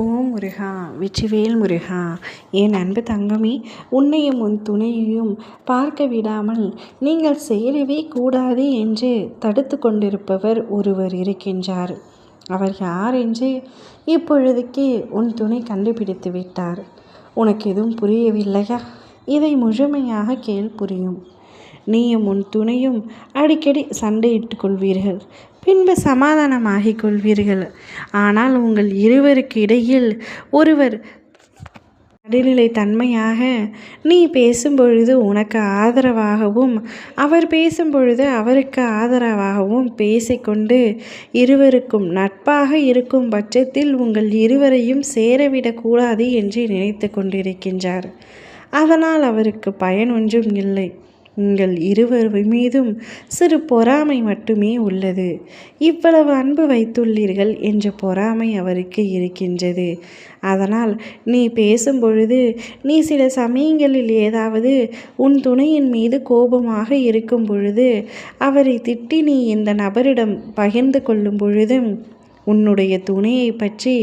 ஓம் முருகா, வெற்றிவேல் முருகா. என் அன்பு தங்கமே, உன்னையும் உன் துணையையும் பார்க்க விடாமல் நீங்கள் சேரவே கூடாது என்று தடுத்து கொண்டிருப்பவர் ஒருவர் இருக்கின்றார். அவர் யார் என்று இப்பொழுதுக்கு உன் துணை கண்டுபிடித்து விட்டார். உனக்கு எதுவும் புரியவில்லையா? இதை முழுமையாக கேள், புரியும். நீயும் உன் துணையும் அடிக்கடி சண்டையிட்டு கொள்வீர்கள், பின்பு சமாதானமாகிக் கொள்வீர்கள். ஆனால் உங்கள் இருவருக்கு இடையில் ஒருவர் நடுநிலை தன்மையாக நீ பேசும்பொழுது உனக்கு ஆதரவாகவும் அவர் பேசும்பொழுது அவருக்கு ஆதரவாகவும் பேசிக்கொண்டு இருவருக்கும் நட்பாக இருக்கும் பட்சத்தில் உங்கள் இருவரையும் சேரவிடக்கூடாது என்று நினைத்து கொண்டிருக்கின்றார். அதனால் அவருக்கு பயன் ஒன்றும் இல்லை. உங்கள் இருவர் மீதும் சிறு பொறாமை மட்டுமே உள்ளது. இவ்வளவு அன்பு வைத்துள்ளீர்கள் என்ற பொறாமை அவருக்கு இருக்கின்றது. அதனால் நீ பேசும்பொழுது நீ சில சமயங்களில் ஏதாவது உன் துணையின் மீது கோபமாக இருக்கும் பொழுது அவரை திட்டி நீ இந்த நபரிடம் பகிர்ந்து கொள்ளும் பொழுது உன்னுடைய துணையை பற்றி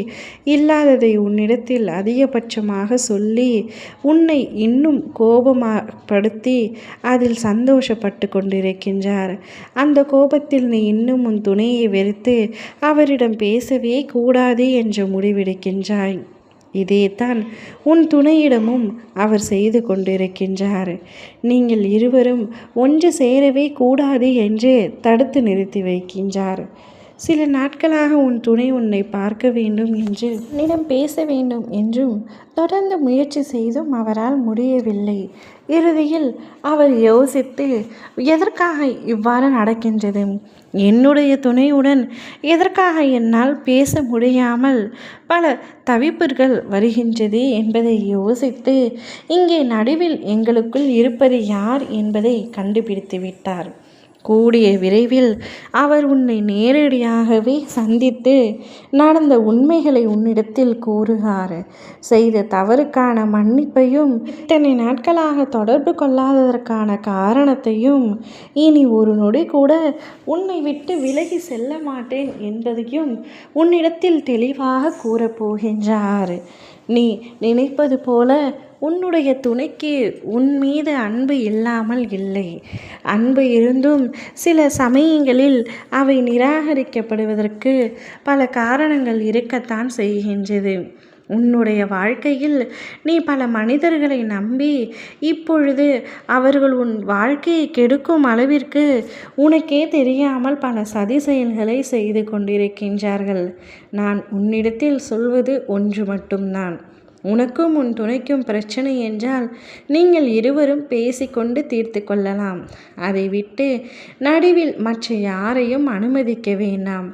இல்லாததை உன்னிடத்தில் அதிகபட்சமாக சொல்லி உன்னை இன்னும் கோபப்படுத்தி அதில் சந்தோஷப்பட்டு கொண்டிருக்கின்றார். அந்த கோபத்தில் நீ இன்னும் உன் துணையை வெறுத்து அவரிடம் பேசவே கூடாது என்று முடிவெடுக்கின்றாய். இதேதான் உன் துணையிடமும் அவர் செய்து கொண்டிருக்கின்றார். நீங்கள் இருவரும் ஒன்று சேரவே கூடாது என்று தடுத்து நிறுத்தி வைக்கின்றார். சில நாட்களாக உன் துணை உன்னை பார்க்க வேண்டும் என்று உன்னிடம் பேச வேண்டும் என்றும் தொடர்ந்து முயற்சி செய்தும் அவரால் முடியவில்லை. இறுதியில் அவர் யோசித்து, எதற்காக இவ்வாறு நடக்கின்றது, என்னுடைய துணையுடன் எதற்காக என்னால் பேச முடியாமல் பல தவிப்புகள் வருகின்றது என்பதை யோசித்து இங்கே நடுவில் எங்களுக்குள் இருப்பது யார் என்பதை கண்டுபிடித்து விட்டார். கூடிய விரைவில் அவர் உன்னை நேரடியாகவே சந்தித்து நடந்த உண்மைகளை உன்னிடத்தில் கூறுகிறார். செய்த தவறுக்கான மன்னிப்பையும் இத்தனை நாட்களாக தொடர்பு கொள்ளாததற்கான காரணத்தையும் இனி ஒரு நொடி கூட உன்னை விட்டு விலகி செல்ல மாட்டேன் என்பதையும் உன்னிடத்தில் தெளிவாக கூறப்போகின்றார். நீ நினைப்பது போல உன்னுடைய துணைக்கு உன் மீது அன்பு இல்லாமல் இல்லை. அன்பு இருந்தும் சில சமயங்களில் அவை நிராகரிக்கப்படுவதற்கு பல காரணங்கள் இருக்கத்தான் செய்கின்றது. உன்னுடைய வாழ்க்கையில் நீ பல மனிதர்களை நம்பி இப்பொழுது அவர்கள் உன் வாழ்க்கையை கெடுக்கும் அளவிற்கு உனக்கே தெரியாமல் பல சதி செயல்களை செய்து கொண்டிருக்கின்றார்கள். நான் உன்னிடத்தில் சொல்வது ஒன்று மட்டும்தான். உனக்கும் உன் துணைக்கும் பிரச்சனை என்றால் நீங்கள் இருவரும் பேசிக்கொண்டு தீர்த்து கொள்ளலாம். அதை விட்டு நடுவில் மற்ற யாரையும் அனுமதிக்க வேண்டாம்.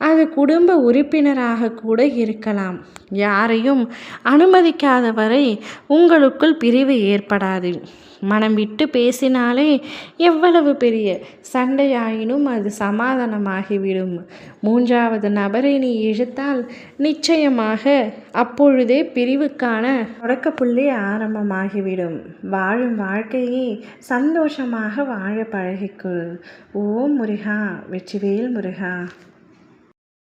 அது குடும்ப உறுப்பினராக கூட இருக்கலாம். யாரையும் அனுமதிக்காத வரை உங்களுக்குள் பிரிவு ஏற்படாது. மனம் விட்டு பேசினாலே எவ்வளவு பெரிய சண்டையாயினும் அது சமாதானமாகிவிடும். மூன்றாவது நபரை நீ இழுத்தால் நிச்சயமாக அப்பொழுதே பிரிவுக்கான தொடக்கப்புள்ளி ஆரம்பமாகிவிடும். வாழும் வாழ்க்கையை சந்தோஷமாக வாழ பழகிக்கொள். ஓம் முருகா, வெற்றிவேல் முருகா.